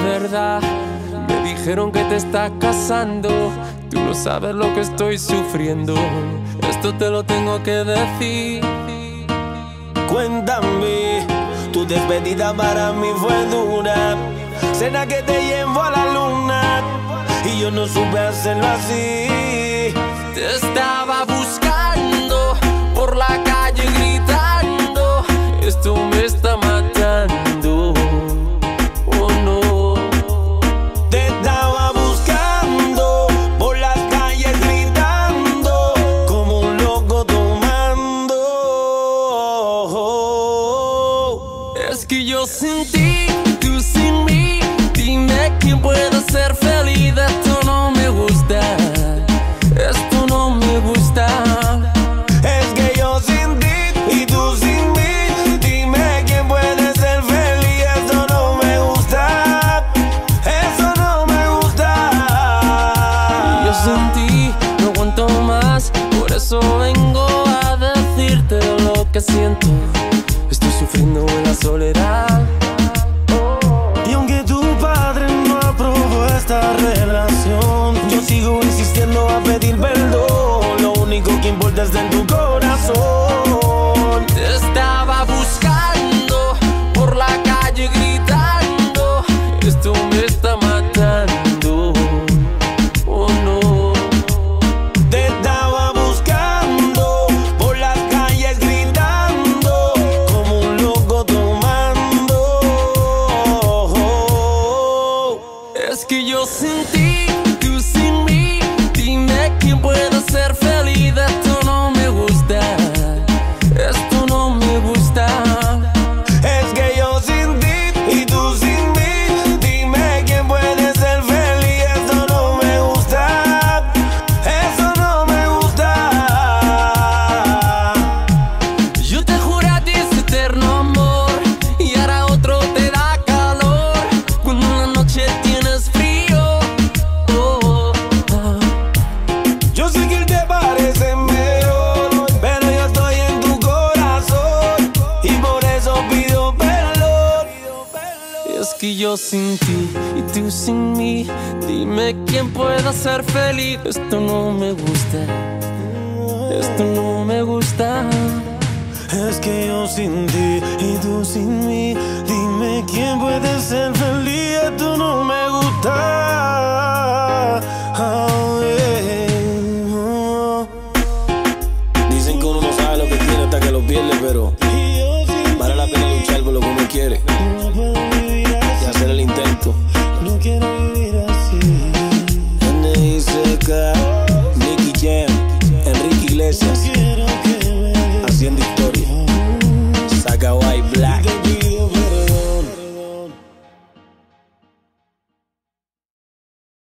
verdad. Me dijeron que te estás casando. Tú no sabes lo que estoy sufriendo. Esto te lo tengo que decir. Cuéntame, tu despedida para mí fue dura. Cena que te llevo a la luna y yo no supe hacerlo así. Te estaba buscando por la calle gritando. Esto me está matando. Oh no. Te estaba buscando por las calles gritando como un loco tomando. Es que yo sin ti, tú sin mí. Dime quién puede ser feliz. Esto no me gusta. Esto no me gusta. Es que yo sin ti y tú sin mí. Dime quién puede ser feliz. Esto no me gusta. Eso no me gusta. Yo sin ti no aguanto más. Por eso vengo a decirte lo que siento. Estoy sufriendo en la soledad. Y aunque tu padre no aprobó esta relación, yo sigo insistiendo a pedir perdón. Lo único que importa es en tu corazón. Te estaba buscando por la calle gritando. Esto me está matando. Oh no. Te estaba buscando por las calles gritando como un loco tomando. Es que yo sin ti, tú sin mí. Dime quién puede ser feliz. Esto no me gusta. Esto no me gusta. Es que yo sin ti y tú sin mí. Dime quién puede ser feliz. Eso no me gusta. Eso no me gusta. Yo te juré a ti ese eterno amor y ahora otro te da calor cuando en la noche tienes frío. Oh, oh. Yo sé que él te parece mejor, pero yo estoy en tu corazón y por eso pido perdón. Y es que yo sin ti y tú sin mí. Dime quién pueda ser feliz. Esto no me gusta. Esto no me gusta. Es que yo sin ti y